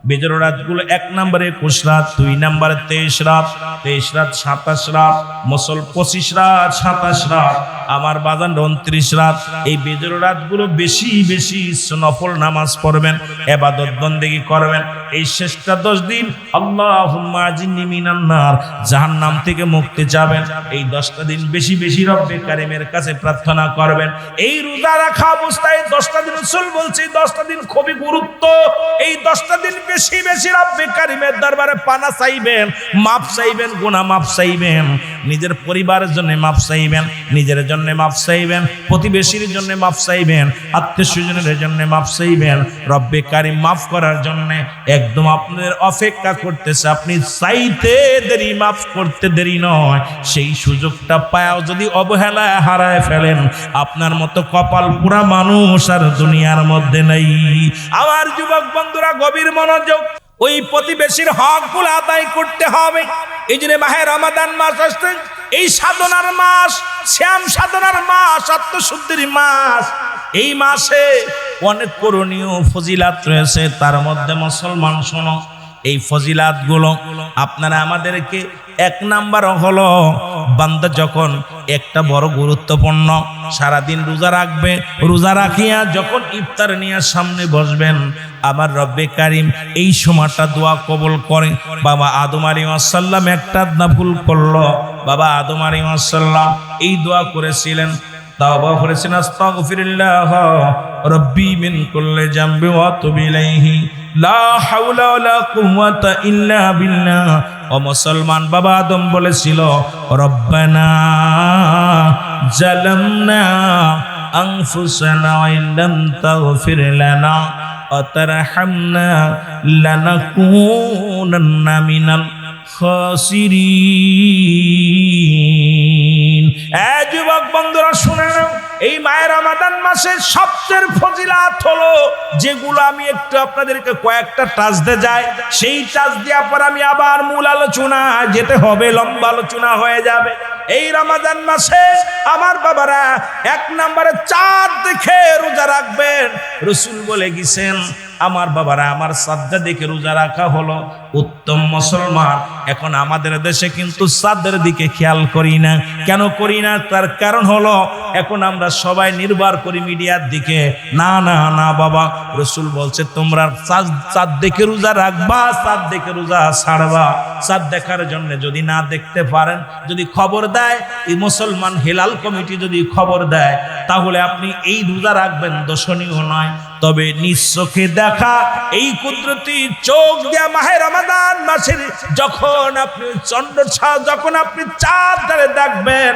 বেজর রাতগুলো 1 নম্বরে 21 রাত, 2 নম্বরে 23 রাত, 23 রাত 27 রাত, মুসল 25 রাত, 27 রাত, আমার বাজান 29 রাত। এই বেজর রাতগুলো বেশি বেশি নফল নামাজ পড়বেন, ইবাদত বন্দেগী করবেন। এই শেষটা 10 দিন আল্লাহুম্মা আজিন্নি মিনান নার, জাহান্নাম থেকে মুক্তি চাবেন। এই 10টা দিন বেশি বেশি রব্বে কারিমের কাছে প্রার্থনা করবেন। এই রোজা রাখা অবস্থায় 10টা দিন রাসূল বলছে 10টা দিন খুবই গুরুত্ব। এই 10টা দিন বেশি বেশি রব্বে কারিমের দরবারে পানা চাইবেন, মাফ চাইবেন, গুনাহ মাফ চাইবেন, নিজের পরিবারের জন্য মাফ চাইবেন, নিজের জন্য মাফ চাইবেন, প্রতিবেশীর জন্য মাফ চাইবেন, আত্মীয়স্বজনের জন্য মাফ চাইবেন। রব্বে কারিম মাফ করার জন্য একদম আপনাদের অপেক্ষা করতেছে। আপনি চাইতে দেরি, মাফ করতে দেরি নয়। সেই সুযোগটা পায়াও যদি অবহেলায় হারায় ফেলেন, আপনার মতো কপাল পুরা মানুষ আর দুনিয়ার মধ্যে নেই। আমার যুবক বন্ধুরা গভীর মনোযোগ, ওই প্রতিবেশীর হকগুলো আদায় করতে হবে। এই জন্য মাহে রমাদান মাস আসছে, এই সাধনার মাস, শ্যাম সাধনার মাস, আত্মশুদ্ধির মাস। এই মাসে অনেক করণীয় ফজিলাত রয়েছে। তার মধ্যে মুসলমান শোনো, এই ফজিলাতগুলো আপনারা আমাদেরকে 1 নাম্বার হলো, বান্দা যখন একটা বড় গুরুত্বপূর্ণ সারাদিন রোজা রাখবে, রোজা রাখিয়া যখন ইফতার নিয়ে সামনে বসবেন, আমার রব্বে কারিম এই সময়টা দোয়া কবুল করে। বাবা আদম আলাইহিস সালাম একটা ভুল করলো, বাবা আদম আলাইহিস সালাম এই দোয়া করেছিলেন, তাওবা করেছেন, আস্তাগফিরুল্লাহ রব্বি মিন কুল্লি জামবি ওয়া তুবু ইলাইহি লা হাওলা ওয়ালা কুওয়াতা ইল্লা বিল্লাহ। ও মুসলমান, বাবা আদম বলেছিল, রব্বানা জালামনা আনফুসানা ওয়া ইল্লাম তাগফির লানা ওয়া তারহামনা লানাকুনান্না মিনাল খাসিরিন। যুবক বন্ধুরা শুনে নাও, এই মায়ের রমাদান মাসের সবচেয়ে ফজিলাত হলো যেগুলো আমি একটু আপনাদেরকে কয়েকটা টাচ দিয়ে যাই, সেই টাচ দেওয়ার পর আমি আবার মূল আলোচনা যেতে হবে, লম্বা আলোচনা হয়ে যাবে। এই রমাদান মাসে আমার বাবারা 1 নম্বরে চাঁদ দেখে রোজা রাখবেন। রাসূল বলে গেছেন, আমার বাবারা, আমার চাঁদটা দেখে রোজা রাখা হলো উত্তম। মুসলমান, এখন আমাদের দেশে কিন্তু চাঁদের দিকে খেয়াল করি না। কেন করি না? তার কারণ হলো এখন আমরা সবাই নির্ভর করি মিডিয়ার দিকে। না না না বাবা, রাসূল বলছে তোমরা চাঁদ দেখে রোজা রাখবা, চাঁদ দেখে রোজা ছাড়বা। চাঁদ দেখার জন্য যদি না দেখতে পারেন, যদি খবর দেয় এই মুসলমান হেলাল কমিটি, যদি খবর দেয়, তাহলে আপনি এই রোজা রাখবেন, দর্শনীয় নয়। তবে নিজ চোখে দেখা এই কুদরতি চোখ দিয়া মাহে রমাদান মাসের যখন আপনি যখন আপনি চাঁদ ধরে দেখবেন,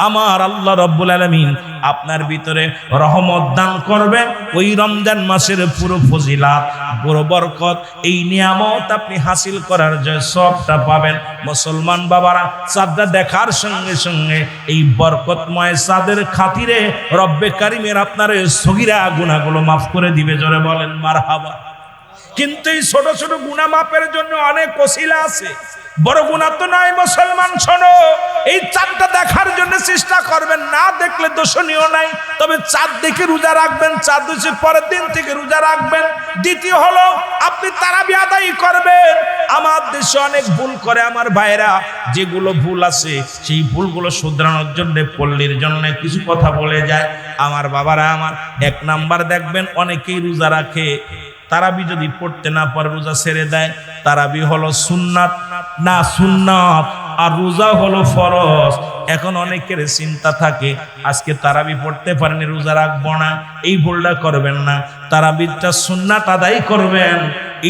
আমার আল্লাহ রাব্বুল আলামিন আপনার ভিতরে রহমত দান করবেন। ওই রমজান মাসের পুরো ফজিলাত, পুরো বরকত, এই নিয়ামত আপনি হাসিল করার যে সবটা পাবেন। মুসলমান বাবারা, চাঁদটা দেখার সঙ্গে সঙ্গে এই বরকতময় চাঁদের খাতিরে রব্বে কারিমের আপনার সগীরা গুনাহগুলো মাফ করে দিবে। জোরে বলেন মারহাবা। কিন্তু এই ছোট ছোট গুনাহ মাফের জন্য অনেক ওসিলা আছে, বড় গুনাহ তো নয়। মুসলমান শোনো, এই চাঁদটা দেখার জন্য চেষ্টা করবেন, না দেখলে দোষণীয় নাই, তবে চাঁদ দেখে রোজা রাখবেন, চাঁদ দেশে পরের দিন থেকে রোজা রাখবেন। দ্বিতীয় হলো আপনি তারাবি আদায় করবেন। আমার দেশে অনেক ভুল করে আমার ভাইরা, যেগুলো ভুল আছে সেই ভুলগুলো শুধরানোর জন্য, পল্লীর জন্য কিছু কথা বলে যায়। আমার বাবারা আমার, 1 নাম্বার দেখবেন অনেকেই রোজা রাখে, তারাবি যদি পড়তে না পারে রোজা ছেড়ে দেয়। তারাবি হলো সুন্নাত না, সুন্নাত আর রোজা হলো ফরজ। এখন অনেকের চিন্তা থাকে আজকে তারাবি পড়তে পারেনি, রোজা রাখবো না। এই ভুলটা করবেন না, তারাবিটা সুন্নাত আদায় করবেন।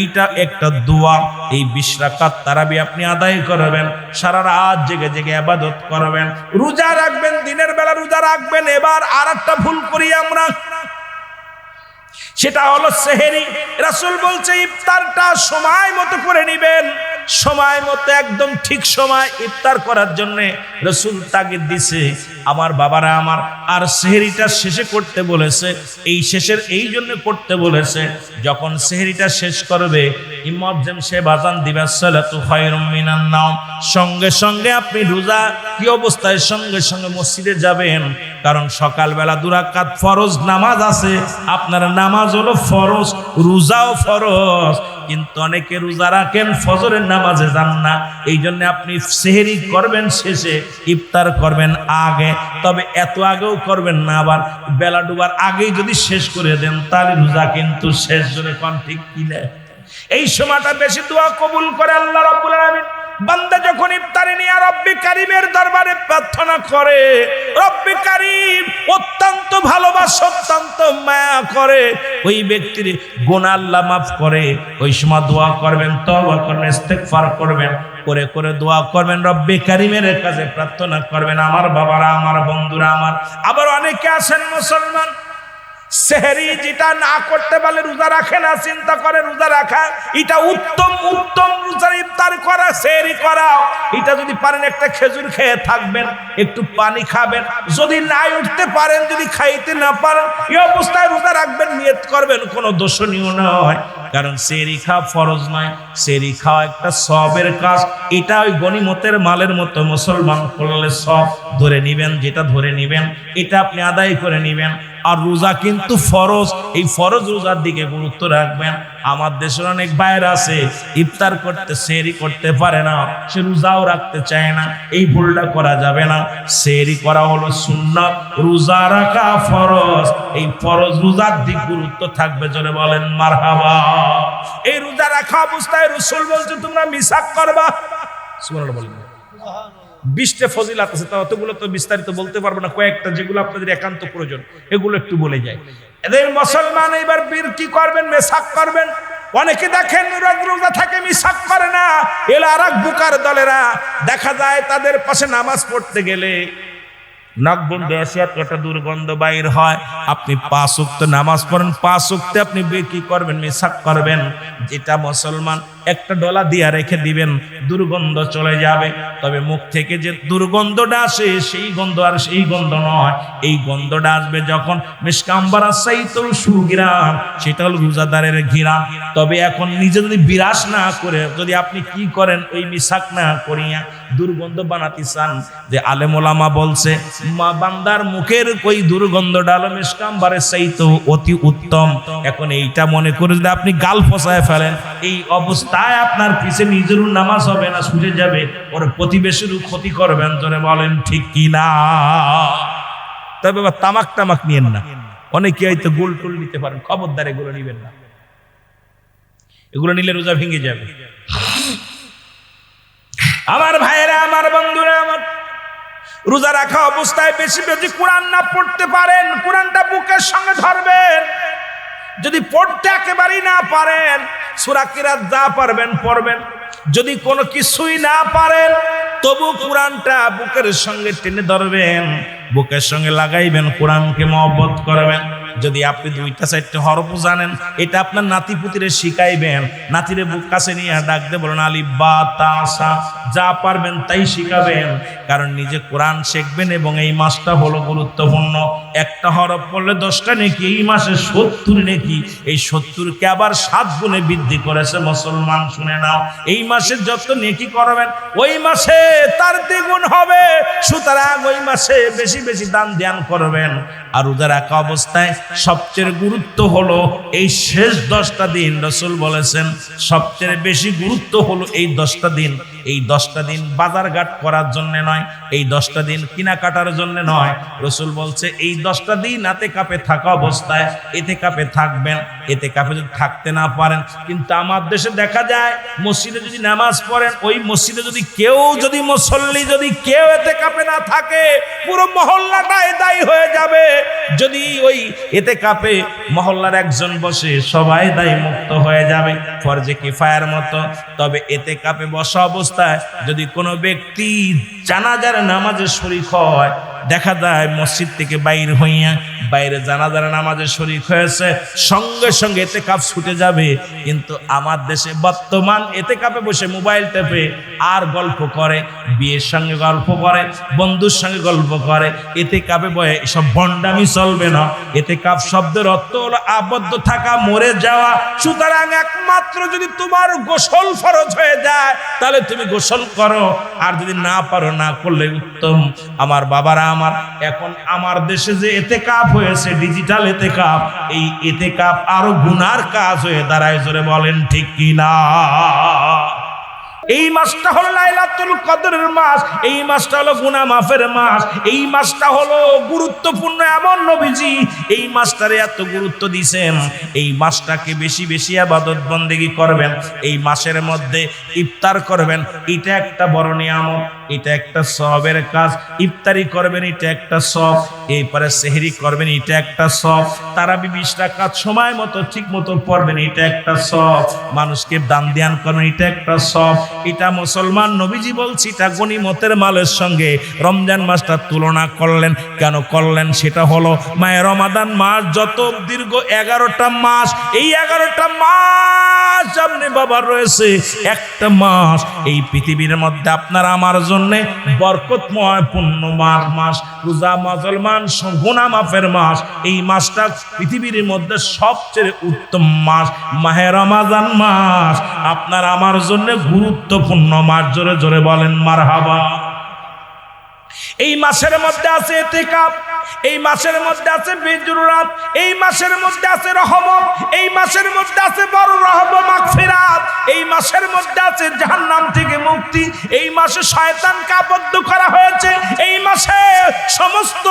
এইটা একটা দোয়া, এই 20 রাকাত তারাবি আপনি আদায় করবেন, সারা রাত জেগে জেগে ইবাদত করবেন, রোজা রাখবেন, দিনের বেলা রোজা রাখবেন। এবার আরেকটা ভুল করি আমরা, সেটা হলো সেহেরি। রাসূল বলছে ইফতারটা সময় মতো করে নেবেন, সময় মতো একদম ঠিক সময় ইফতার করার জন্য রাসূল তাগিদ দিছে। আমার বাবারা আমার, আর সেহরিটা শেষে করতে বলেছে। এই শেষের এই জন্য করতে বলেছে, যখন সেহরিটা শেষ করবে ইমাম সে বাজান দিবে সালাতু খায়রুম মিনান নাওম, সঙ্গে সঙ্গে আপনি রোজা কি অবস্থায় সঙ্গে সঙ্গে মসজিদে যাবেন, কারণ সকালবেলা 2 রাকাত ফরজ নামাজ আছে, আপনার নামাজ হলো ফরজ, রোজাও ফরজ, কিন্তু অনেকে রোজা রাখেন ফজরের নামাজে যান না। এই জন্য আপনি সেহরি করবেন শেষে, ইফতার করবেন আগে, তবে এত আগেও করবেন না, আবার বেলা ডুবার আগেই যদি শেষ করে দেন তাহলে রোজা কিন্তু শেষ। জন্য কোন ঠিক কিনা? এই সময়টা বেশি দোয়া কবুল করে আল্লাহ রাব্বুল আলামিন। বান্দা যখন ইফতারি নিয়ে রব্বে কারীমের দরবারে প্রার্থনা করে, রব্বে কারীম অত্যন্ত ভালোবাসে, অত্যন্ত মায়া করে, ওই ব্যক্তির গুনাহ আল্লাহ মাফ করে। ওই সময় দোয়া করবেন, তওবা করবেন, ইস্তেগফার করবেন, করে করে দোয়া করবেন, রব্বে কারীমের কাছে প্রার্থনা করবেন। আমার বাবারা, আমার বন্ধুরা, আমার আবার অনেকে আছেন মুসলমান, সেহরি যেটা না করতে পারলে রোজা রাখে না, চিন্তা করে রোজা রাখা এটা উত্তম, উত্তম রোজার ইফতার করা, সেহরি করা। এটা যদি পারেন একটা খেজুর খেয়ে থাকবেন, একটু পানি খাবেন, যদি নাই উঠতে পারেন, যদি খাইতে না পারেন, এই অবস্থায় রোজা রাখবেন, নিয়ত করবেন, কোনো দোষণীয় নয়। কারণ সেহরি খাওয়া ফরজ নয়, সেহরি খাওয়া একটা সবের কাজ। এটা ওই গনিমতের মালের মতো, মুসলমান করলে সব ধরে নিবেন, যেটা ধরে নিবেন এটা আপনি আদায় করে নিবেন। আর রোজা কিন্তু ফরজ, এই ফরজ রোজার দিকে গুরুত্ব রাখবেন। আমার দেশের অনেক বাইরে আছে ইফতার করতে, সেহরি করতে পারে না, সে রোজাও রাখতে চায় না। এই ভুলটা করা যাবে না। সেহরি করা হলো সুন্নাত, রোজা রাখা ফরজ। এই ফরজ রোজার দিক গুরুত্ব থাকবে, জোরে বলেন মারহাবা। এই রোজা রাখা অবস্থায় রাসূল বলছে তোমরা মিসাক করবা। সুবহানাল্লাহ বলেন। 20টা ফজিলাত আছে, তা অতগুলো তো বিস্তারিত বলতে পারবো না, কয়েকটা যেগুলো আপনাদের একান্ত প্রয়োজন এগুলো একটু বলে যায়। এদের মুসলমান এবার বীর কি করবেন? মেসাক করবেন। অনেকে দেখেন রোজা থাকে মিসাক করে না, এলা আরেক বুকার দলেরা দেখা যায় তাদের পাশে নামাজ পড়তে গেলে নাক বন্ধ আসে, একটা দুর্গন্ধ বাইর হয়। আপনি 5 ওয়াক্ত নামাজ পড়েন, 5 ওয়াক্তে আপনি কি করবেন? মিসাক করবেন। যেটা মুসলমান একটা ডলা দিয়া রেখে দিবেন, দুর্গন্ধ চলে যাবে। তবে মুখ থেকে যে দুর্গন্ধটা আসে সেই গন্ধ আর সেই গন্ধ নয়, এই গন্ধটা আসবে যখন মিশকাম্বার আসাইতুল সুগিরাম, সেটা হলো রোজাদারের ঘিরান। তবে এখন নিজে যদি বিরাস না করে, যদি আপনি কি করেন ওই মিসাক না করিয়া দুর্গন্ধ বানাতে চান, যে আলেম ওলামা বলছে মা বান্দার মুখের ওই দুর্গন্ধটা হলো মিশকাম্বারের চাইতে অতি উত্তম। এখন এইটা মনে করে যদি আপনি গাল ফসায় ফেলেন, এই অবস্থায় আপনার পিছে নিজেরও নামাজ হবে না, ছুটে যাবে, ওর প্রতিবেশীরও ক্ষতি করবেন। জোরে বলেন ঠিক কিনা? তবে তামাক টামাক নিয়েন না। অনেকে হয়তো গোল টোল নিতে পারেন, খবরদার এগুলো নিবেন না, এগুলো নিলে রোজা ভেঙে যাবে। আমার ভাইয়েরা, আমার বন্ধুরা, আমার রোজা রাখা অবস্থায় বেশি বেশি কোরআন না পড়তে পারেন, কোরআনটা বুকের সঙ্গে ধরবেন। যদি পড়তে একেবারেই না পারেন, সূরা কিরাত যা পারবেন পড়বেন। যদি কোনো কিছুই না পারেন, তবু কোরআনটা বুকের সঙ্গে টেনে ধরবেন, বুকের সঙ্গে লাগাইবেন, কোরআনকে মহব্বত করবেন। যদি আপনি 2টা 4টা হরফ জানেন, এটা আপনার নাতি পুতিরে শিখাইবেন। নাতিরে বুক কাছে নিয়ে ডাক দিয়ে বলেন আলিফ বা তা সা, যা পারবেন তাই শিখাবেন। কারণ নিজে কোরআন শিখবেন এবং এই মাসটা হলো গুরুত্বপূর্ণ। একটা হরফ পড়লে 10টা নেকি, এই মাসে 70 নেকি। এই 70কে আবার 7 গুণে বৃদ্ধি করেছে মুসলমান, শুনে নাও। এই মাসে যত নেকি করবেন ওই মাসে তার দ্বিগুণ হবে। সুতরাং ওই মাসে বেশি বেশি দান ধ্যান করবেন। আর রোজা রাখা অবস্থায় সবচেয়ে গুরুত্ব হলো এই শেষ 10টা দিন। রাসূল বলেছেন সবচেয়ে বেশি গুরুত্ব হলো এই 10টা দিন। এই 10টা দিন বাজারঘাট করার জন্য নয়, এই 10টা দিন কেনাকাটার জন্য নয়। রাসূল বলছে এই 10টা দিন ইতিকাফে থাকা অবস্থায় ইতিকাফে থাকবেন। ইতিকাফে যদি থাকতে না পারেন, কিন্তু আমার দেশে দেখা যায় মসজিদে যদি নামাজ পড়েন, ওই মসজিদে যদি কেউ যদি মুসল্লি যদি কেউ ইতিকাফে না থাকে, পুরো মহল্লাটাই দায়ী হয়ে যাবে। যদি ওই ইতিকাফে মহল্লার একজন বসে, সবাই দায়ী মুক্ত হয়ে যাবে, ফরজে কিফায়ার মতো। তবে ইতিকাফে বসা অবস্থায় যদি কোনো ব্যক্তি জানাজার নামাজে শরীক হয়, দেখা যায় মসজিদ থেকে বাইরে জানাজার নামাজে শরীক হয়েছে, সঙ্গে সঙ্গে ইতিকাফ ছুটে যাবে। কিন্তু আমার দেশে বর্তমান ইতিকাফে বসে মোবাইল টেপে আর গল্প করে, বিয়ের সঙ্গে গল্প করে, বন্ধুর সঙ্গে গল্প করে। ইতিকাফে বয়ে এসব ভণ্ডামি চলবে না। ইতিকাফ শব্দের অর্থ হলো আবদ্ধ থাকা, মরে যাওয়া। সুতরাং একমাত্র যদি তোমার গোসল ফরজ হয়ে যায় তাহলে তুমি গোসল করো, আর যদি না পারো না করলে উত্তম। আমার বাবারা, আমার, এখন আমার দেশে যে ইতিকাফ হয়েছে ডিজিটাল ইতিকাফ, এই ইতিকাফ আরো গুনার কাজ হয়ে দাঁড়ায়। জোরে বলেন ঠিক কিনা? এই মাসটা হলো লাইলাতুল কদরের মাস, এই মাসটা হলো গুনাহ মাফের মাস, এই মাসটা হলো গুরুত্বপূর্ণ। এমন নবীজি এই মাসটারে এত গুরুত্ব দিয়েছেন, এই মাসটাকে বেশি বেশি ইবাদত বন্দেগী করবেন, এই মাসের মধ্যে ইফতার করবেন, এটা একটা বড় নিয়ামত, এটা একটা সওয়াবের কাজ। ইফতারি করবেন, এটা একটা সওয়াব। এরপরে সেহরি করবেন, এটা একটা সওয়াব। তারাবি 20 রাকাত সময় মতো ঠিক মতো পড়বেন, এটা একটা সওয়াব। মানুষকে দান ধ্যান করবেন, এটা একটা সওয়াব। এটা মুসলমান নবীজি বলছি, এটা গনিমতের মালের সঙ্গে রমজান মাসটা তুলনা করলেন। কেন করলেন? সেটা হলো মায়ে রমাদান মাস যত দীর্ঘ 11টা মাস, এই 11টা মাস সামনে বাবার রয়েছে, একটা মাস এই পৃথিবীর মধ্যে আপনার আমার জন্য বরকতময় পুণ্যময় মাস, রোজা মুসলমান গুনাহ মাফের মাস। এই মাসটা পৃথিবীর মধ্যে সবচেয়ে উত্তম মাস মাহে রমাদান মাস, আপনার আমার জন্য গুরুত্বপূর্ণ মাস। জোরে জোরে বলেন মারহাবা। এই মাসের মধ্যে আছে ইতিকাফ, এই মাসের মধ্যে আছে বিজুর রাত, এই মাসের মধ্যে আছে রহমত, এই মাসের মধ্যে আছে বড় রহমত মাগফিরাত, এই মাসের মধ্যে আছে জাহান্নাম থেকে মুক্তি, এই মাসে শয়তানকে আবদ্ধ করা হয়েছে, এই মাসে সমস্ত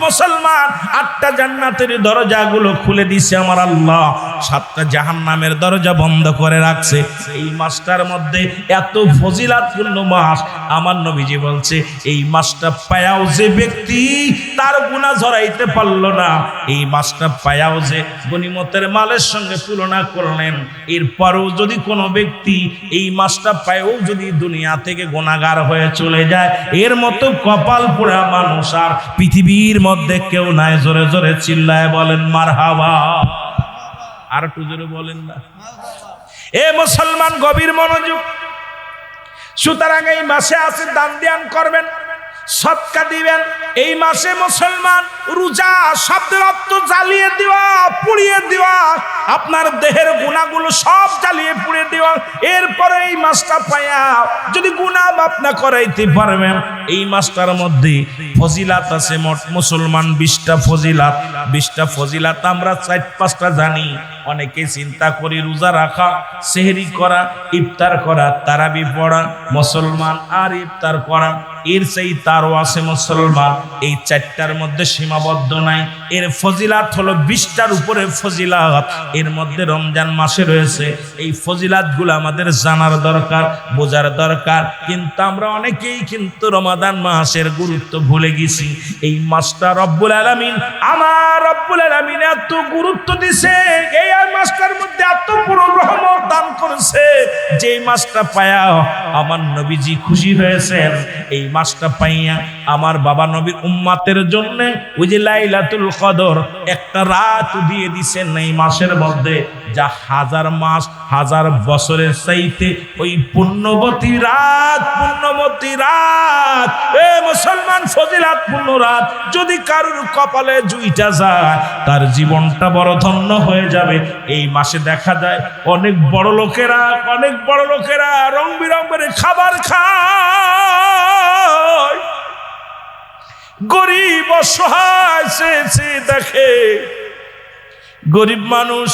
মুসলমান 8টা জান্নাতের দরজাগুলো খুলে দিয়েছে আমার আল্লাহ, 7টা জাহান্নামের দরজা বন্ধ করে রাখছে। এই মাসটার মধ্যে এত ফজিলাতপূর্ণ মাস, আমার নবীজি বলছে এই মাসটা পায়াও যে ব্যক্তি তার গুনাহ ঝরাইতে পারলো না, এই মাসটা পায়াও যে গনিমতের মালের সঙ্গে তুলনা করলেন, এরপরও যদি কোনো ব্যক্তি এই মাসটা পায়ও যদি দুনিয়া থেকে গুনাহগার হয়ে চলে যায়, এর মতো কপাল পোড়া মানুষ আর পৃথিবীর মধ্যে কেউ নাই। জোরে জোরে চিল্লায় বলেন মারহাবা। আর একটু জোরে বলেন না। এ মুসলমান গভীর মনোযোগ। সুতরাং এই মাসে আছে দান ধ্যান করবেন, সদকা দিবেন। এই মাসে মুসলমান রোজা শব্দের অর্থ জ্বালিয়ে দেওয়া, পুড়িয়ে দেওয়া, আপনার দেহের গুনাহগুলো সব জ্বালিয়ে পুড়িয়ে দেওয়া। এরপরে এই মাসটা পায়া যদি গুনাহ মাফ না করাইতে পারবেন, এই মাসটার মধ্যে ফজিলাত আছে মোট মুসলমান 20টা ফজিলাত। 20টা ফজিলাত আমরা 4-5টা জানি, অনেকে চিন্তা করি রোজা রাখা, সেহরি করা, ইফতার করা, তারাবি পড়া মুসলমান, আর ইফতার করা। এর সেই তারও আছে মুসলমান, এই 4টার মধ্যে সীমাবদ্ধ নাই। এর ফজিলাত হলো 20টার উপরে ফজিলাত, এর মধ্যে রমজান মাসে রয়েছে। এই ফজিলাতগুলো আমাদের জানার দরকার, বোঝার দরকার, কিন্তু আমরা অনেকেই কিন্তু রমাদান মাসের গুরুত্ব ভুলে গেছি। এই মাসটা রব্বুল আলামিন, আমার রব্বুল আলামিন এত গুরুত্ব দিছে, এই মাসটার মধ্যে এত বড় রহমত দান করেছে, যে মাসটা পায়া আমার নবীজি খুশি হয়েছেন। এই মাসটা পাইয়া আমার বাবা নবীর উম্মতের জন্য ওই যে লাইলাতুল কদর একটা রাত দিয়ে দিছেন এই মাসের মধ্যে, যা 1000 মাস 1000 বছরের চাইতে ওই পুণ্যবতী রাত, পুণ্যবতী রাত, এ মুসলমান ফজিলাতপূর্ণ রাত যদি কারোর কপালে জুইটা যায়, তার জীবনটা বড় ধন্য হয়ে যাবে। এই মাসে দেখা যায় অনেক বড় লোকেরা, অনেক বড় লোকেরা রং বিরঙের খাবার খায়, গরিব অসহায় সে দেখে গরিব মানুষ।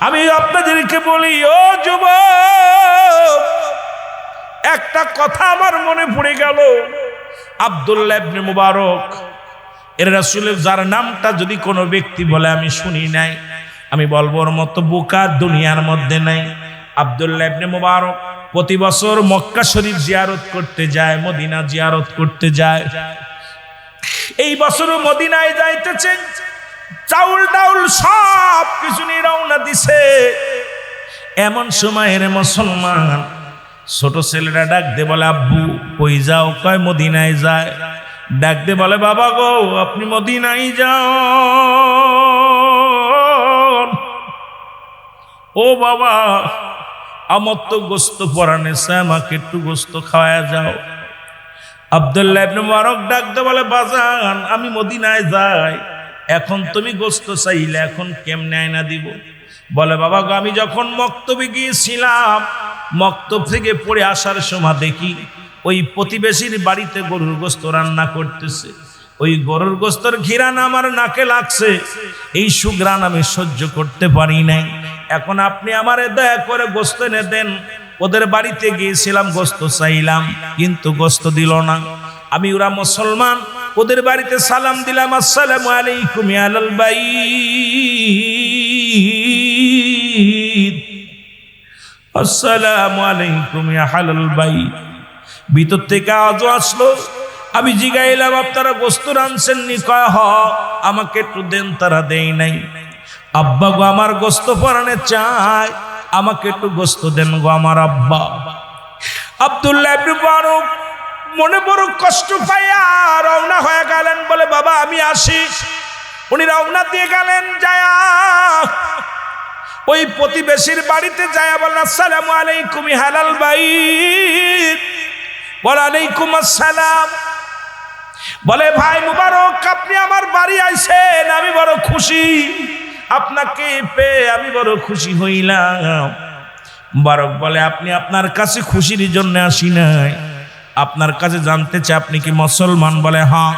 আমি আপনাদেরকে বলি, ও যুবক, একটা কথা আমার মনে পড়ে গেল। আব্দুল্লাহ ইবনে মুবারক এর রাসূলের যার নামটা যদি কোনো ব্যক্তি বলে আমি শুনি নাই, আমি বলবো ওর মতো বোকা দুনিয়ার মধ্যে নাই। আব্দুল্লাহ ইবনে মুবারক প্রতি বছর মক্কা শরীফ জিয়ারত করতে যায়, মদিনা জিয়ারত করতে যায়। এই বছরও মদিনায় যাইতেছে, চাউল ডাউল সব কিছু নিয়ে রওনা দিছে। এমন সময় রে মুসলমান ছোট ছেলেরা ডাক দে বলে, আব্বু কই যাও? কয় মদিনায় যায়। ডাক দে বলে, বাবা গো আপনি মদিনায় যাও। ও বাবা, আমার তো গোস্ত পরানে চায়, আমাকে একটু গোস্ত খাওয়ায় যাও। আব্দুল্লাহ ইবনে মুবারক ডাক দে বলে, বাজান আমি মদিনায় যাই, এখন তুমি গোস্ত চাইলে এখন কেমনে আয়না দিব? বলে, বাবা গো আমি যখন মক্তবে গিয়েছিলাম, মক্তব থেকে পড়ে আসার সময় দেখি ওই প্রতিবেশীর বাড়িতে গরুর গোস্ত রান্না করতেছে। ওই গরুর গোস্তর ঘিরান আমার নাকে লাগছে, এই সুঘ্রাণ আমি সহ্য করতে পারি নাই। এখন আপনি আমারে দয়া করে গোস্ত এনে দেন। ওদের বাড়িতে গিয়েছিলাম, গোস্ত চাইলাম, কিন্তু গোস্ত দিল না। আমি ওরা মুসলমান, ওদের বাড়িতে সালাম দিলাম, আসসালামু আলাইকুম ইয়া আহলাল বাইত, আসসালামু আলাইকুম ইয়া আহলাল বাইত। ভিতর থেকে আওয়াজ আসলো। আমি জিগাইলাম আপনারা গোস্ত রানছেন নি? কয় হ। আমাকে একটু দেন। তারা দেই নাই। আব্বা গো আমার গোস্ত পরানে চায়, আমাকে একটু গোস্ত দেন গো আমার আব্বা। আব্দুল্লাহ ইবনে ফারুক মনে বড় কষ্ট পাইয়া রওনা হয়ে গেলেন, বলে বাবা আমি আসি। উনি রওনা দিয়ে গেলেন, যায়া ওই প্রতিবেশীর বাড়িতে যায়া বলেন আসসালামু আলাইকুম ইয়া আহলাল বাইত। ওয়া আলাইকুম আসসালাম। বলে ভাই মুবারক আপনি আমার বাড়ি আইছেন, আমি বড় খুশি, আপনাকে পেয়ে আমি বড় খুশি হইলাম। মুবারক বলে আপনি আপনার কাছে খুশির জন্য আসি নাই, আপনার কাছে জানতে চাই আপনি কি মুসলমান? বলে হ্যাঁ।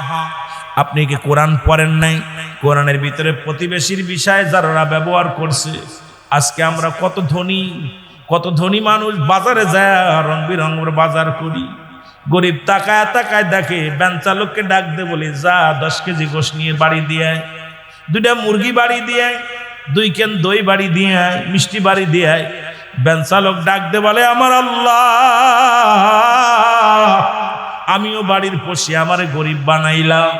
আপনি কি কোরআন পড়েন নাই? কোরআনের ভিতরে প্রতিবেশীর বিষয়ে যারা ব্যবহার করছে। আজকে আমরা কত ধনী মানুষ বাজারে যায় রং বিরঙের বাজার করি, গরিব তাকায় তাকায় দেখে ভ্যান চালককে ডাক দে, বলি যা 10 কেজি গোশ নিয়ে বাড়ি দিয়ে আয়, 2টা মুরগি বাড়ি দিয়ে আয়, 2 কেন দই বাড়ি দিয়ে আয়, মিষ্টি বাড়ি দিয়ে আয়। ভ্যান চালক ডাক দে বলে আমার আল্লাহ, আমিও বাড়ির পশি আমারে গরিব বানাইলাম।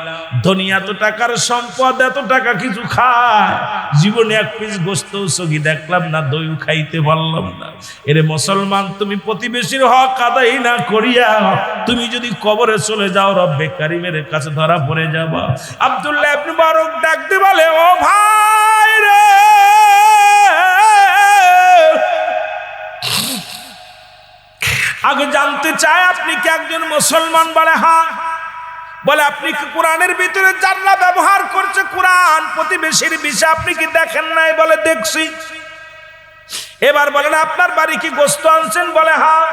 ধনী এত টাকার সম্পদ, এত টাকা কিছু খায়, জীবনে 1 পিস গোস্ত সগি দেখলাম না, দইও খাইতে পারলাম না। এরে মুসলমান, তুমি প্রতিবেশীর হক আদায় না করিয়া তুমি যদি কবরে চলে যাও, রব্বে কারিমের কাছে ধরা পড়ে যাবা। আব্দুল্লাহ ইবনে মুবারক ডাক দে বলে ও ভাই রে, আগে জানতে চায় আপনি কি একজন মুসলমান? বলে হ্যাঁ। বলে আপনি কি কোরআনের ভিতরে যারা ব্যবহার করছে কোরআন প্রতিবেশীর বিষয়ে আপনি কি দেখেন নাই? বলে দেখছি। এবার বলেন আপনার বাড়ি কি গোস্ত আনছেন? বলে হ্যাঁ।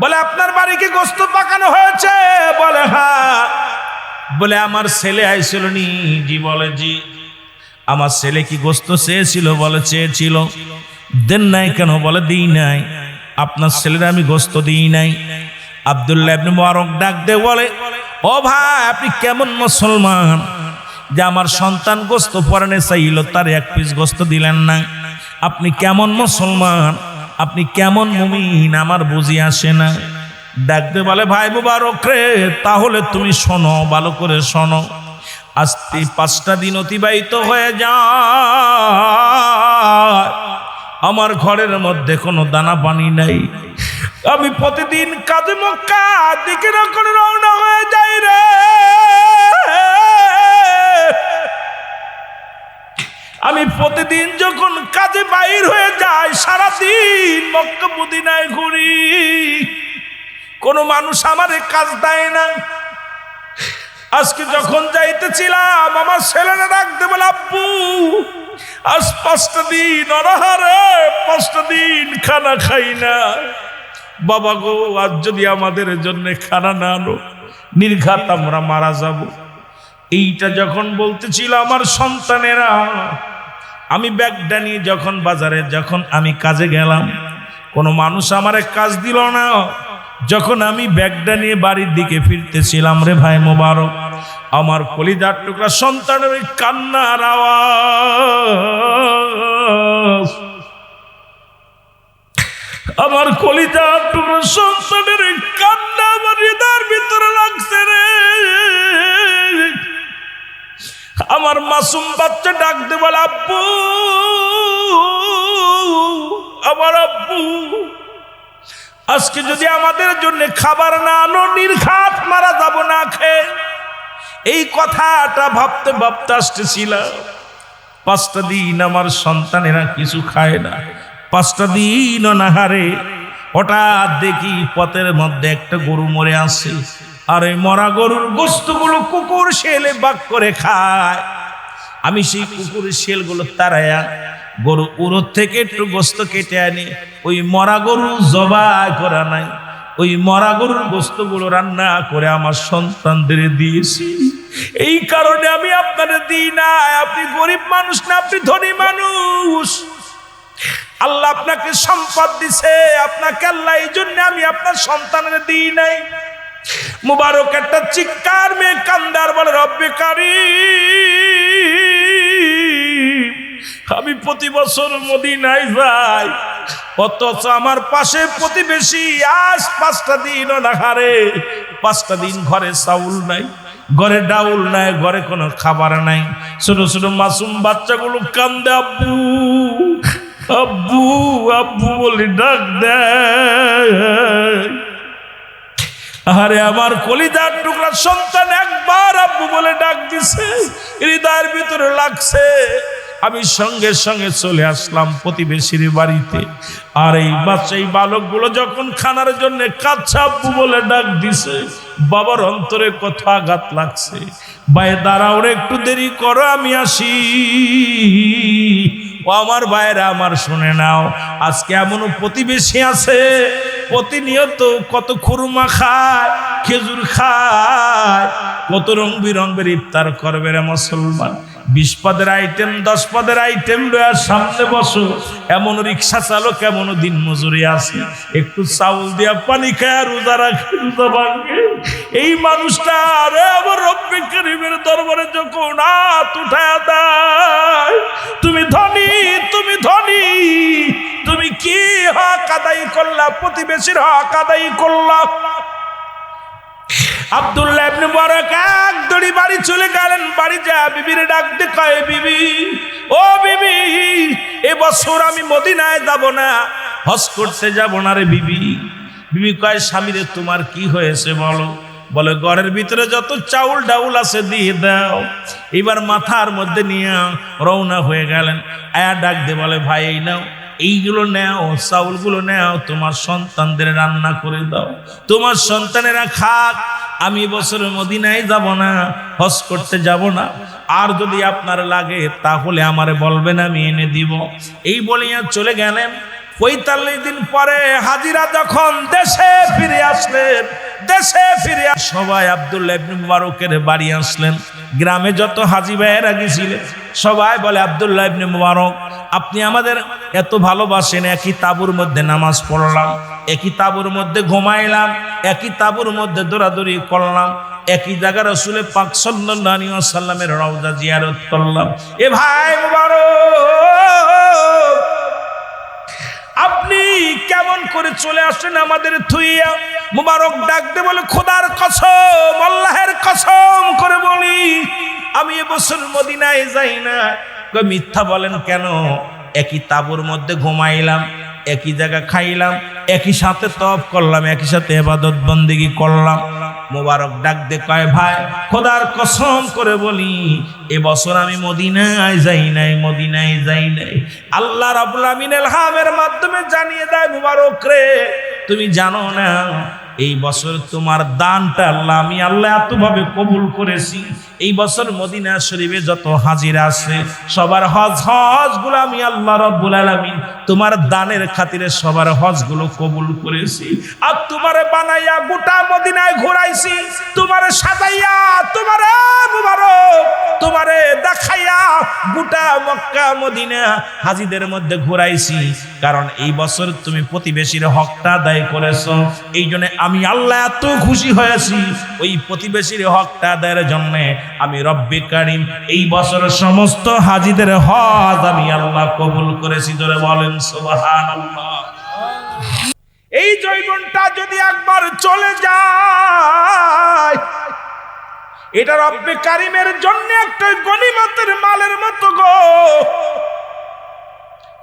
বলে আপনার বাড়ি কি গোস্ত পাকানো হয়েছে? বলে হ্যাঁ। বলে আমার ছেলে আইছিল নি? জি। বলে জি। আমার ছেলে কি গোস্ত চেয়েছিল? বলে চেয়েছিল। দেন নাই কেন? বলে দিই নাই। আপনার ছেলেরা আমি গোস্ত দিই নাই। আব্দুল্লাহ ইবনে মুবারক ডাক দে বলে ও ভাই আপনি কেমন মুসলমান যে আমার সন্তান গোস্ত পরানে চাইল, তার 1 পিস গোস্ত দিলেন না? আপনি কেমন মুসলমান, আপনি কেমন মুমিন, আমার বুঝি আসে না। ডাক দে বলে ভাই মুবারক রে, তাহলে তুমি শোনো, ভালো করে শোনো। আজ 5টা দিন অতিবাহিত হয়ে যায়, আমার ঘরের মধ্যে কোনো দানা পানি নাই। আমি প্রতিদিন কাজে মক্কা দিকে করে রওনা হয়ে যাই রে। আমি প্রতিদিন যখন কাজে বাইর হয়ে যাই, সারাদিন মক্কা মদিনায় ঘুরি, কোনো মানুষ আমারে কাজ দেয় না। আজকে যখন যাইতেছিলাম, আমার ছেলেরা ডাকতে বলে আব্বু আজ 5টা দিন অনাহারে, 5টা দিন খানা খাই না। বাবা গো, আজ যদি আমাদের জন্য খানা না আনো, নির্ঘাত আমরা মারা যাব। এইটা যখন বলতেছিল আমার সন্তানেরা, আমি ব্যাগটা নিয়ে যখন বাজারে যখন আমি কাজে গেলাম, কোনো মানুষ আমারে কাজ দিল না। যখন আমি ব্যাগটা নিয়ে বাড়ির দিকে ফিরতেছিলাম রে ভাই মোবারক, আমার কলিজার টুকরা সন্তানের কান্নার আওয়াজ, আমার কলিজার টুকরা সন্তানের কান্না আমার হৃদয়ের ভিতরে লাগছে রে। আমার মাসুম বাচ্চা ডাকতে বলে আব্বু, আমার আব্বু আজকে যদি আমাদের জন্য খাবার না আনো, নির্ঘাত মারা যাব না খেয়ে। এই কথাটা ভাবতে ভাবতে আসতেছিলাম। 5টা দিন আমার সন্তানেরা কিছু খায় না, 5টা দিন অনাহারে। হঠাৎ দেখি পথের মধ্যে একটা গরু মরে আছে, আর এই মরা গরুর গোস্তগুলো কুকুর শেলে বাগ করে খায়। আমি সেই কুকুরের শেলগুলো তাড়াইয়া গরু উরোর থেকে একটু গোস্ত কেটে আনি, ওই মরা গরু জবাই করা নাই, ওই মরা গরুর গোস্তগুলো রান্না করে আমার সন্তানদের দিয়েছি। এই কারণে আমি আপনারে দিই না। আপনি গরিব মানুষ না, আপনি ধনী মানুষ। আল্লাহ আপনাকে সম্পদ দিছে, আপনাকে আল্লাহ এই জন্য আমি আপনার সন্তানের দিই নাই। মুবারক একটা চিৎকার মেয়ে কান্দার বলে, রব্বে কারীম, আমি প্রতি বছর মদিনায় যাই, অথচ আমার পাশে প্রতিবেশী আজ 5টা দিনও না হারে, 5টা দিন ঘরে চাউল নাই, ঘরে ডাউল নাই, ঘরে কোনো খাবার নাই। ছোট ছোট মাসুম বাচ্চাগুলো কান্দে, আব্বু আব্বু আব্বু বলে ডাক দেয়। আরে আমার কলিজার টুকরা সন্তান একবার আব্বু বলে ডাক দিছে, হৃদয়ের ভিতরে লাগছে। আমি সঙ্গে সঙ্গে চলে আসলাম প্রতিবেশীর বাড়িতে। আর এই বালকগুলো যখন খানার জন্য কাচ্চা আব্বু বলে ডাক দিছে, বাবার অন্তরে কত আঘাত লাগছে। ভাই দাঁড়াও রে, একটু দেরি করো, আমি আসি। ও আমার ভাইরা আমার, শুনে নাও, আজকে এমনও প্রতিবেশী আছে প্রতিনিয়ত কত খুরমা খায়, খেজুর খায়, কত রং বিরঙের ইফতার করবে রে মুসলমান। 20 পদের আইটেম, 10 পদের আইটেম লয়া সামনে বসো। এমন রিক্সা চালক, এমন দিন মজুরি আছে, একটু চাউল দিয়া পানি খায় রোজা রাখে, রোজা ভাঙে। এই মানুষটা আরে আমার রব্বে কারীমের দরবারে যখন হাত উঠায় দেয়, তুমি ধনী, তুমি ধনী, তুমি কি হক আদায় করলা? প্রতিবেশীর হক আদায় করলা। আব্দুল্লাহ ইবনে মুবারক এক দড়ি বাড়ি চলে গেলেন। বাড়ি যা বিবির ডাক দিয়ে কয়, বিবি ও বিবি, এবছর আমি মদিনায় যাব না, হজ করতে যাব না রে বিবি। বিবি কয়, স্বামী রে তোমার কি হয়েছে বলো? বলে, ঘরের ভিতরে যত চাউল ডাউল আছে দিয়ে দাও। এবার মাথার মধ্যে নিয়ে রওনা হয়ে গেলেন। আয়া ডাক দিয়ে বলে, ভাই এই নাও, এইগুলো নেও, চাউলগুলো নেও, তোমার সন্তানদের রান্না করে দাও, তোমার সন্তানেরা খাক। আমি বছরের মদিনায় যাব না, হজ করতে যাব না। আর যদি আপনার লাগে তাহলে আমারে বলবেন, আমি এনে দিব। এই বলিয়া চলে গেলেন। 45 দিন পরে হাজিরা যখন দেশে ফিরে আসলেন, দেশে ফিরে সবাই আব্দুল্লাহ ইবনে মুবারকের বাড়ি আসলেন। গ্রামে যত হাজি ভাইয়েরা গেছিলেন সবাই বলে, আব্দুল্লাহ ইবনে মুবারক, আপনি আমাদের এত ভালোবাসেন, একই তাঁবুর মধ্যে নামাজ পড়লাম, একই তাঁবুর মধ্যে ঘুমাইলাম, একই তাঁবুর মধ্যে দৌড়াদৌড়ি করলাম, একই জায়গায় রাসূল পাক সাল্লাল্লাহু আলাইহি ওয়াসাল্লামের রওজা জিয়ারত করলাম। এ ভাই মুবারক, আপনি কেমন করে চলে আসলেন আমাদের থুইয়া? মুবারক ডাক দে বলে, খোদার কসম, আল্লাহের কসম করে বলি, আমি এবছর মদিনায় যাই না। মিথ্যা বলেন কেন? একই তাঁবুর মধ্যে ঘুমাইলাম, একই জায়গা খাইলাম, একই সাথে তওয়াফ করলাম, একই সাথে ইবাদত বন্দেগী করলাম। মুবারক ডাক দে কয়, ভাই খোদার কসম করে বলি, এবছর আমি মদিনায় যাই নাই, মদিনায় যাই নাই। আল্লাহ রাব্বুল আমিন ইলহামের মাধ্যমে জানিয়ে দেয়, মুবারক রে, তুমি জানো না এই বছর তোমার দানটা আমি আল্লাহ এতভাবে কবুল করেছি। এই বছর মদিনা শরীফে যত হাজিরা আছে সবার হজগুলো আমি আল্লাহ রাব্বুল আলামিন তোমার দানের খাতিরে সবার হজগুলো কবুল করেছি। আর তোমারে বানাইয়া গোটা মদিনায় ঘুরাইছি, তোমারে সাজাইয়া, তোমারে মুবারক, তোমারে দেখাইয়া গোটা মক্কা মদিনা হাজিদের মধ্যে ঘুরাইছি। কারণ এই বছর তুমি প্রতিবেশীর হকটা আদায় করেছো, এই জন্য আমি আল্লাহ এত খুশি হয়েছি। ওই প্রতিবেশীর হকটা আদায়ের জন্য আমি রব্বে কারীম এই বছরের সমস্ত হাজিদের হজ আমি আল্লাহ কবুল করেছি। জোরে বলেন সুবহানাল্লাহ। এই জৈবনটা যদি একবার চলে যায়, এটা রব্বে কারীমের জন্য একটা গনিমতের মালের মতো গো।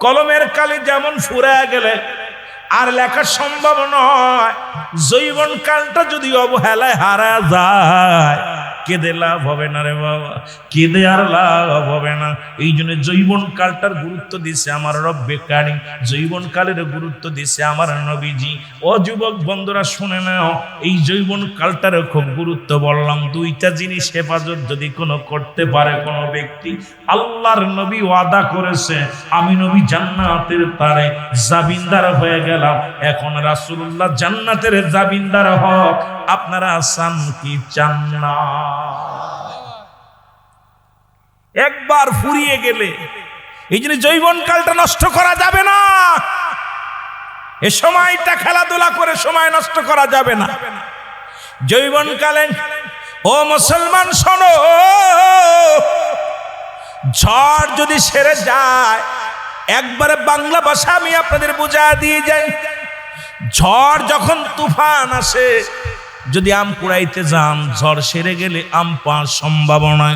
কলমের কালি যেমন ফুরায় গেলে আর লেখা সম্ভব নয়, জৈবন কালটা যদি অবহেলায় হারা যায়, কেঁদে লাভ হবে না রে বাবা, কেঁদে আর লাভ হবে না। এই জন্য জৈবন কালটার গুরুত্ব দিছে আমার রব্বে কারীম, জৈবন কালের গুরুত্ব দিছে আমার নবীজি। ও যুবক বন্ধুরা শুনে নাও, এই জৈবন কালটার খুব গুরুত্ব বললাম। দুইটা জিনিস হেফাজত যদি কোনো করতে পারে কোনো ব্যক্তি, আল্লাহর নবী ওয়াদা করেছে, আমি নবী জান্নাতের তারে জামিনদার হয়ে গেলাম। এখন রাসূলুল্লাহ জান্নাতের জামিনদার হক, আপনারা চান কি চান না? একবার ফুরিয়ে গেলে। এই জন্য যৌবনকালটা নষ্ট করা যাবে না। এ সময়টা খেলাধুলা করে সময় নষ্ট করা যাবে না। যৌবনকালে ও মুসলমান শোনো, ঝড় যদি সেরে যায়, একবারে বাংলা ভাষা আমি আপনাদের বুঝা দিয়ে যাই, ঝড় যখন তুফান আসে, যদি আম কুড়াইতে যান, ঝড় সেরে গেলে আম পাওয়ার সম্ভাবনা,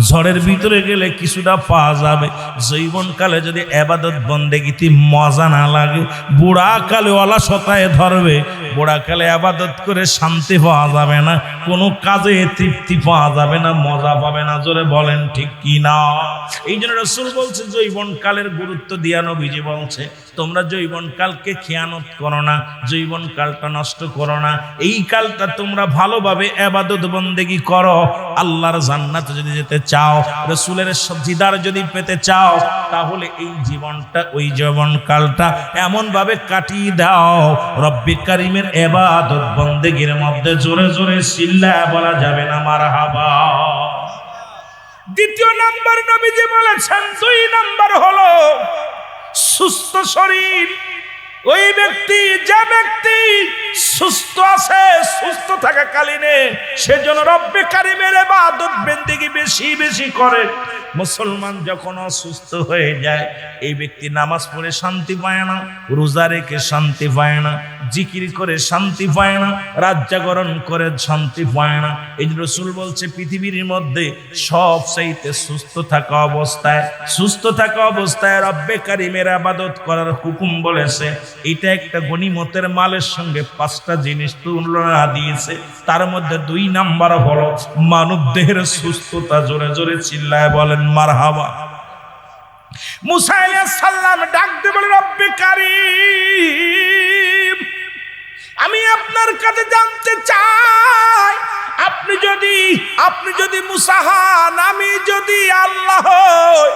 ঝড়ের ভিতরে গেলে কিছুটা পাওয়া যাবে। যৌবনকালে যদি ইবাদত বন্দেগীতে মজা না লাগে, বুড়াকালে অলসতায় ধরবে, বুড়াকালে ইবাদত করে শান্তি পাওয়া যাবে না, কোনো কাজে তৃপ্তি পাওয়া যাবে না, মজা পাবে না। জোরে বলেন ঠিক কি না? এই জন্য রাসূল বলছে যৌবনকালের গুরুত্ব দিয়া নবীজি বলছে, তোমরা যৌবনকালকে খেয়ানত করো না, যৌবনকালটা নষ্ট করো না। এই কালটা তোমরা ভালোভাবে ইবাদত বন্দেগী করো। আল্লাহর জান্নাতে যদি যেতে চাও, রাসূলের দিদার যদি পেতে চাও, তাহলে এই জীবনটা, ওই যৌবনকালটা এমন ভাবে কাটিয়ে দাও, রব্বে কারীমের ইবাদত বন্দেগীর মধ্যে জোরে জোরে চিল্লায়া বলা যাবে না মারহাবা। দ্বিতীয় নাম্বার নবীজি বলেছেন, 2 নাম্বার হলো সুস্থ শরীর। ওই ব্যক্তি, যে ব্যক্তি সুস্থ আছে, সুস্থ থাকাকালীনে সেজন্য রব্বে কারীমের ইবাদত বন্দেগী বেশি বেশি করে। মুসলমান যখন অসুস্থ হয়ে যায়, এই ব্যক্তি নামাজ পড়ে শান্তি পায় না, রোজা রেখে শান্তি পায় না, জিকির করে শান্তি পায় না, রাত জাগরণ করে শান্তি পায় না। এই রাসূল বলছে পৃথিবীর মধ্যে সবচাইতে সুস্থ থাকা অবস্থায় রব্বে কারীমের ইবাদত করার হুকুম বলেছে। এটা একটা গনিমতের মালের সঙ্গে 5টা জিনিস তুলনা দিয়েছে। তার মধ্যে 2 নাম্বার হলো মানব দেহের সুস্থতা। জোরে জোরে চিল্লায় বলেন মারহাবা। মুসা আলাইহিস সালাম ডাক দিয়ে বলে, রব্বে কারীম, আমি আপনার কাছে জানতে চাই, আপনি যদি মুসা হন, আমি যদি আল্লাহ হই,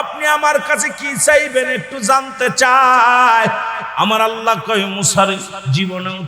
আপনি আমার কাছে কি চাইবেন একটু জানতে চাই। আমার আল্লাহ কয়, মুসার জীবনেও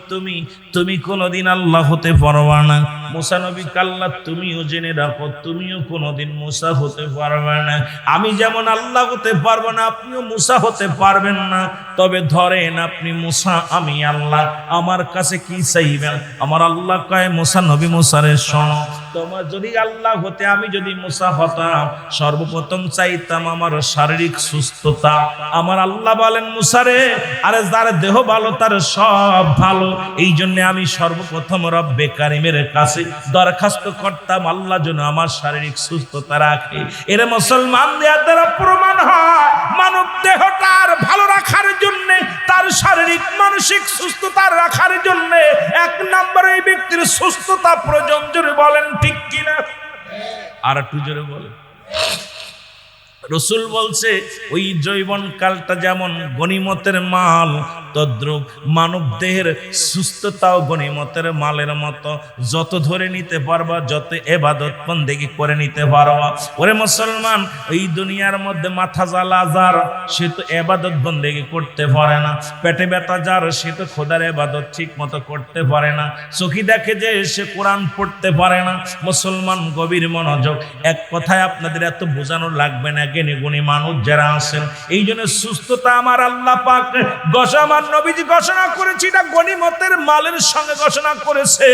তুমি কোনোদিন আল্লাহ হতে পারবা না। মুসা নবী আল্লাহ তুমিও জেনে রাখো, তুমিও কোনোদিন মুসা হতে পারবে না। আমি যেমন আল্লাহ হতে পারবো না, আপনিও মুসা হতে পারবেন না। তবে ধরেন আপনি মুসা, আমি আল্লাহ, আমার কাছে কি চাইবেন? আমার আল্লাহ কয়, মুসা নবী মুসারে শোনো, তোমার যদি আল্লাহ হতে, আমি যদি মুসা হতাম, সর্বপ্রথম চাইতাম আমার শারীরিক সুস্থতা। আমার আল্লাহ বলেন, মুসারে, আরে যার দেহ ভালো তার সব ভালো। এই জন্য আমি সর্বপ্রথম রব্বে কারীমের কাছে দরখাস্ত করতাম, আল্লাহ যেন আমার শারীরিক সুস্থতা রাখে। এর মুসলমান দেয়ার দ্বারা প্রমাণ হয়, মানব দেহটার ভালো রাখার জন্য, তার শারীরিক মানসিক সুস্থতা রাখার জন্য 1 নম্বরে এই ব্যক্তির সুস্থতা প্রয়োজন। জোরে বলেন ঠিক কিনা? আর একটু জোরে বলেন। রাসূল বলছে, ওই যৌবনকালটা যেমন গনিমতের মাল, তদ্রূপ মানব দেহের সুস্থতাও গনিমতের মালের মতো। যত ধরে নিতে পারবা, যত ইবাদত বন্দেগী করে নিতে পারবা। ওরে মুসলমান, এই দুনিয়ার মধ্যে মাথা জ্বালা যার, সে তো ইবাদত বন্দেগী করতে পারে না। পেটে ব্যথা যার, সে তো খোদার ইবাদত ঠিক মতো করতে পারে না। চোখে দেখে যে, সে কোরআন পড়তে পারে না। মুসলমান গভীর মনোযোগ, এক কথায় আপনাদের এত বোঝানো লাগবে না, জ্ঞানী গুণী মানুষ যারা আছেন। এই জন্য সুস্থতা আমার আল্লাহ পাক আমার নবীজি ঘোষণা করেছে, এটা গনিমতের মালের সঙ্গে ঘোষণা করেছে।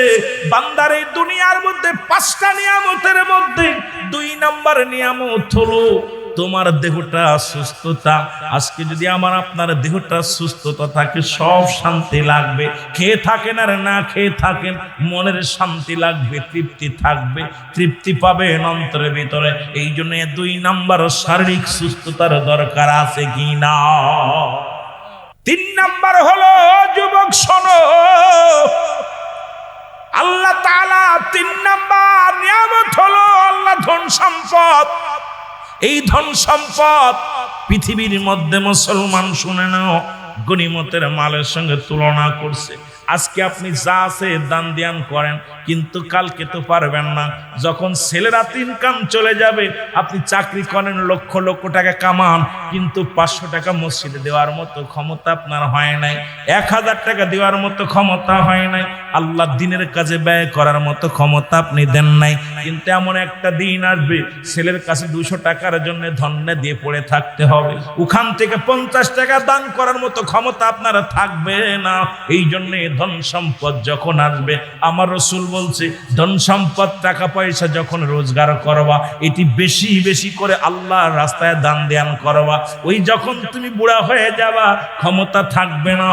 বান্দার এই দুনিয়ার মধ্যে 5টা নিয়ামতের মধ্যে 2 নাম্বার নিয়ামত হলো তোমার দেহটা সুস্থতা। আজকে যদি আমার আপনার দেহটা সুস্থতা থাকে, সব শান্তি লাগবে। খেয়ে থাকেন আর না খেয়ে থাকেন, মনের শান্তি লাগবে, তৃপ্তি থাকবে, তৃপ্তি পাবেন অন্তরের ভিতরে। এই জন্য 2 নাম্বার শারীরিক সুস্থতার দরকার আছে কি না? 3 নাম্বার হলো, যুবক শোনো, আল্লাহ তাআলা 3 নাম্বার নিয়ামত হলো আল্লাহ ধন সম্পদ। এই ধন সম্পদ পৃথিবীর মধ্যে মুসলমান শুনে নাও, গনিমতের মালের সঙ্গে তুলনা করছে। আজকে আপনি যা আছে দান ধ্যান করেন, কিন্তু কালকে তো পারবেন না। যখন ছেলেরা 3 কাম চলে যাবে, আপনি চাকরি করেন, লক্ষ লক্ষ টাকা কামান, কিন্তু 500 টাকা মসজিদে দেওয়ার মতো ক্ষমতা আপনার হয় নাই, 1000 টাকা দেওয়ার মতো ক্ষমতা হয় নাই, আল্লাহ দিনের কাজে ব্যয় করার মতো ক্ষমতা আপনি দেন নাই। কিন্তু এমন একটা দিন আসবে, ছেলের কাছে 200 টাকার জন্য ধন্যে দিয়ে পড়ে থাকতে হবে, ওখান থেকে 50 টাকা দান করার মতো ক্ষমতা আপনার থাকবে না। এই জন্য ধন সম্পদ যখন আসবে, আমার রাসূল বলছে, ধন সম্পদ টাকা পয়সা যখন রোজগার করবা, এটি বেশি বেশি করে আল্লাহর রাস্তায় দান ধ্যান করবা। ওই যখন তুমি বুড়া হয়ে যাবা, ক্ষমতা থাকবে না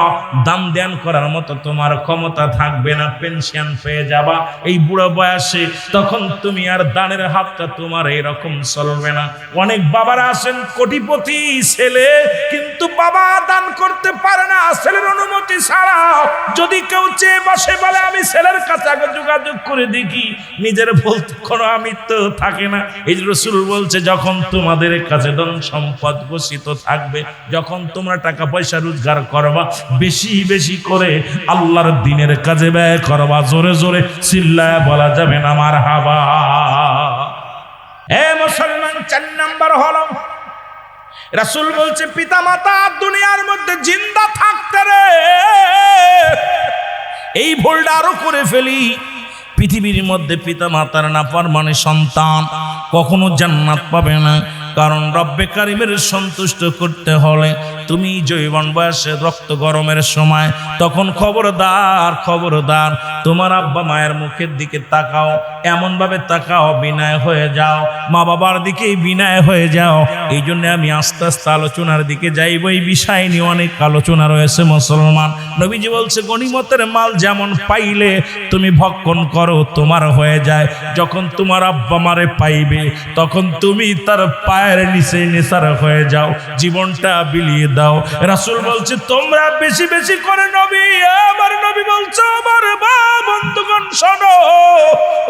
দান ধ্যান করার মতো, তোমার ক্ষমতা থাকবে না, পেনশন পেয়ে যাবা এই বুড়ো বয়সে, তখন তুমি আর দানের হাতটা তোমার এরকম চলবে না। অনেক বাবারা আছেন কোটিপতি ছেলে, কিন্তু বাবা দান করতে পারে না ছেলের অনুমতি ছাড়া। যদি কেউ চেয়ে বসে বলে আমি ছেলের কাছে আগে যোগাযোগ করে দেখি, নিজের বলতে কোনো আমি তো থাকে না। এই রাসূল বলছে, যখন তোমাদের কাছে ধন সম্পদ ঘোষিত থাকবে, যখন তোমরা টাকা পয়সা রোজগার করবা, বেশি বেশি করে আল্লাহর দিনের কাজে ব্যয় করবা। জোরে জোরে চিল্লায় বলা যাবে না মারহাবা। এ মুসলমান, 4 নাম্বার হলো রাসূল বলছে, পিতা মাতা দুনিয়ার মধ্যে জিন্দা থাকতে রে এই ভুলটা আরো করে ফেলি। পৃথিবীর মধ্যে পিতা মাতার নাফরমানি সন্তান কখনো জান্নাত পাবে না। কারণ রব্বে কারিমের সন্তুষ্ট করতে হলে তুমি যৌবন বয়সে রক্ত গরমের সময়, তখন খবরদার খবরদার তোমার আব্বা মায়ের মুখের দিকে তাকাও, এমন ভাবে তাকাও বিনয় হয়ে যাও, মা বাবার দিকে বিনয় হয়ে যাও। এই জন্য আমি আস্তে আস্তে আলোচনার দিকে যাইব। এই বিষয় নিয়ে অনেক আলোচনা রয়েছে মুসলমান। নবীজি বলছে, গনিমতের মাল যেমন পাইলে তুমি ভক্ষণ করো, তোমার হয়ে যায়। যখন তোমার আব্বা মারে পাইবে, তখন তুমি তার পায়ের নিচে নেশার হয়ে যাও, জীবনটা বিলিয়ে দাও। রাসূল বলছে, তোমরা বেশি বেশি করে নবী, আমার নবী বলছে, আমার বন্ধুগণ শোনো,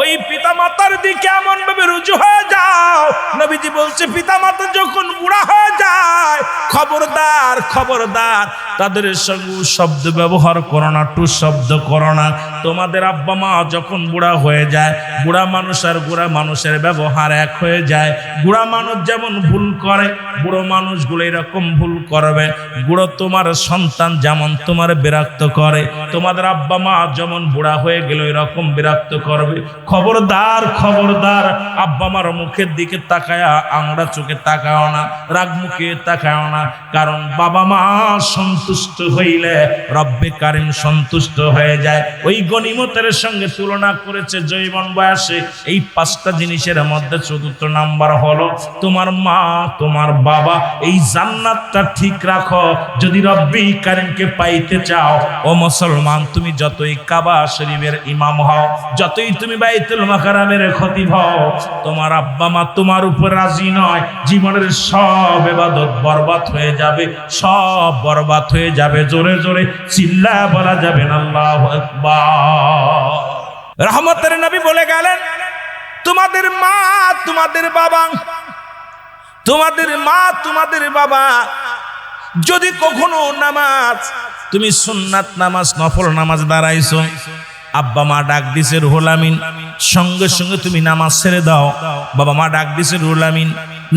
ওই পিতা মাতার দিকে এমন ভাবে রুজু হয়ে যাও। নবীজি বলছে, পিতা মাতা যখন বুড়া হয়ে যায়, খবরদার খবরদার তাদের সঙ্গে শব্দ ব্যবহার করো না, টু শব্দ করো না। তোমাদের আব্বা মা যখন বুড়া হয়ে যায়, বুড়া মানুষ আর বুড়া মানুষের ব্যবহার এক হয়ে যায়। বুড়া মানুষ যেমন ভুল করে, বুড়ো মানুষগুলো এরকম ভুল করবে। বুড়ো তোমার সন্তান যেমন তোমার বিরক্ত করে, তোমাদের আব্বা মা যেমন বুড়া হয়ে গেল এরকম বিরক্ত করবে। খবরদার খবরদার আব্বা মার মুখের দিকে তাকায়া আংড়া চোখে তাকাও না, রাগ মুখে তাকাও না। কারণ বাবা মা সন্তুষ্ট হইলে রব্বে কারিম সন্তুষ্ট হয়ে যায়। ওই গনিমতের সঙ্গে তুলনা করেছে যৌবন বয়সে এই 5টা জিনিসের মধ্যে 4র্থ নাম্বার হলো তোমার মা তোমার বাবা। এই জান্নাতটা ঠিক রাখো। যদি রব্বে কারিমকে পাইতে চাও ও মুসলমান, তুমি যতই কাবা শরীফের ইমাম হও, যতই তুমি বাইতুল মাকারামের খতিব হও, তোমার আব্বা মা তোমার উপর রাজি নয়, জীবনের সব ইবাদত বরবাদ হয়ে যাবে, সব বরবাদ হয়ে যাবে। জোরে জোরে চিল্লায় বলা যাবে না আল্লাহু আকবার। রহমতের নবী বলে গেলেন, তোমাদের মা তোমাদের বাবা, তোমাদের মা তোমাদের বাবা যদি কখনো নামাজ, তুমি সুন্নাত নামাজ নফল নামাজ দাঁড়াইছো, আব্বা মা ডাক দিছে রুহুল আমিন, সঙ্গে সঙ্গে তুমি নামাজ ছেড়ে দাও। বাবা মা ডাক দিছে রুহুল আমিন,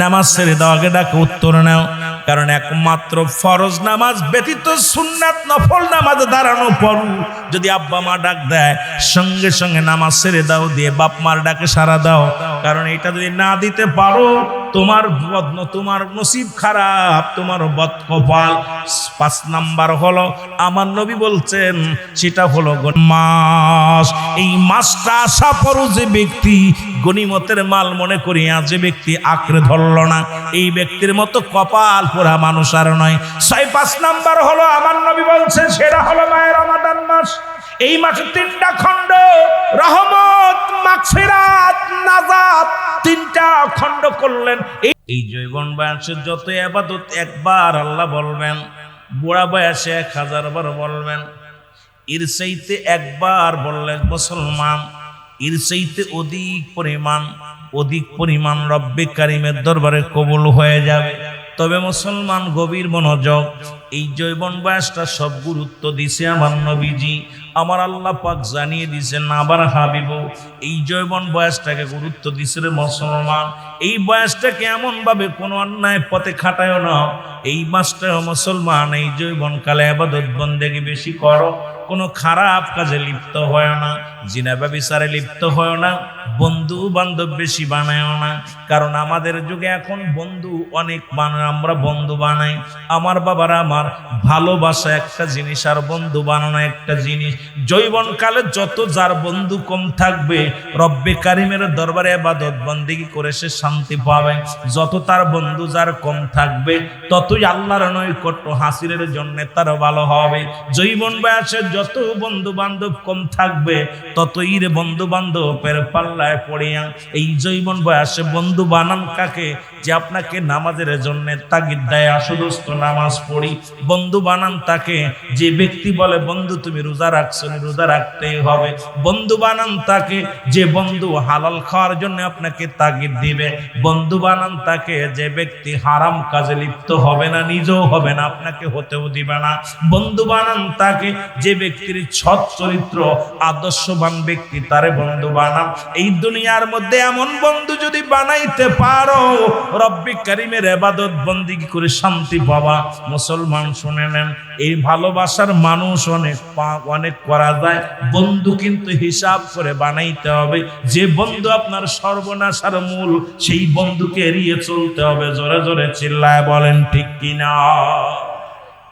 নামাজ ছেড়ে দাও, আগে ডাকে উত্তর নাও। কারণ একমাত্র ফরজ নামাজ ব্যতীত সুন্নাত নফল নামাজ দাঁড়ানো পর যদি আব্বা মা ডাক দেয়, সঙ্গে সঙ্গে নামাজ ছেড়ে দাও, দিয়ে বাপ মার ডাকে সাড়া দাও। কারণ এটা যদি না দিতে পারো, তোমার তোমার নসিব খারাপ, তোমার বদকপাল। 5 নাম্বার হলো আমার নবী বলছেন, সেটা হলো মাস। এই মাসটা আসা পরও যে ব্যক্তি গনিমতের মাল মনে করিয়া যে ব্যক্তি আঁকড়ে ধরল না, এই ব্যক্তির মতো কপাল পোড়া মানুষ আর নয়। 5 নাম্বার হলো আমার নবী বলছেন, সেটা হলো মায়ের রমাদান মাস। এই মাসে 3টা খণ্ড, রহমত, মাগফিরাত, নাজাত, 3টা খণ্ড করলেন। এই যৌবন বয়সে যত ইবাদত একবার আল্লাহ বলবেন, বুড়া বয়সে 1000 বার বলবেন। এর চাইতে একবার বললে মুসলমান, এর চাইতে অধিক পরিমাণ রব্বে কারিমের দরবারে কবুল হয়ে যাবে। তবে মুসলমান গভীর মনোযোগ, এই যৌবন বয়সটা সব গুরুত্ব দিছে আমার নবীজি, আমার আল্লাহ পাক জানিয়ে দিয়েছেন আবার হাবিব এই যৌবন বয়সটাকে গুরুত্ব দিছে রে মুসলমান। এই বয়সটাকে এমন ভাবে কোনো অন্যায় পথে খাটায় না। এই মাসটা মুসলমান, এই যৌবনকালে ইবাদত বন্দেগী বেশি করো, কোনো খারাপ কাজে লিপ্ত হয় না, জিনা ব্যভিচারে লিপ্ত হয় না, বন্ধু বান্ধব বেশি বানায় না। কারণ আমাদের যুগে এখন বন্ধু অনেক বানায়, আমরা বন্ধু বানাই। আমার বাবারা, আমার ভালোবাসা একটা জিনিস আর বন্ধু বানানো একটা জিনিস। যৌবনকালে যত যার বন্ধু কম থাকবে, রব্বে কারিমের দরবারে ইবাদত বন্দেগী করে সে শান্তি পাবে। যত তার বন্ধু যার কম থাকবে, ততই আল্লাহর নৈকট্য হাসিলের জন্য তার ভালো হবে। যৌবন বয়সে যত বন্ধু বান্ধব কম থাকবে, ততই রে বন্ধু বান্ধবের পাল্লায় পড়িয়া। এই যৌবন বয়সে বন্ধু বানান কাকে? যে আপনাকে নামাজের জন্য তাগিদ দেয়, আসো দোস্ত নামাজ পড়ি। বন্ধু বানান তাকে যে ব্যক্তি বলে বন্ধু তুমি রোজা রাখছো, রোজা রাখতেই হবে। বন্ধু বানান তাকে যে বন্ধু হালাল খাওয়ার জন্য আপনাকে তাগিদ দিবে। বন্ধু বানান তাকে যে ব্যক্তি হারাম কাজে লিপ্ত হবে না, নিজেও হবে না, আপনাকে হতেও দিবে না। বন্ধু বানান তাকে যে ব্যক্তির সৎ চরিত্র, আদর্শবান ব্যক্তি, তারে বন্ধু বানান। এই দুনিয়ার মধ্যে এমন বন্ধু যদি বানাইতে পারো, রব্বে কারিমের ইবাদত বন্দেগী করে শান্তি পাবা। মুসলমান শুনে নেন, এই ভালোবাসার মানুষ অনেক করা যায়, বন্ধু কিন্তু হিসাব করে বানাইতে হবে। যে বন্ধু আপনার সর্বনাশার মূল, সেই বন্ধুকে এড়িয়ে চলতে হবে। জোরে জোরে চিল্লায় বলেন ঠিক কিনা?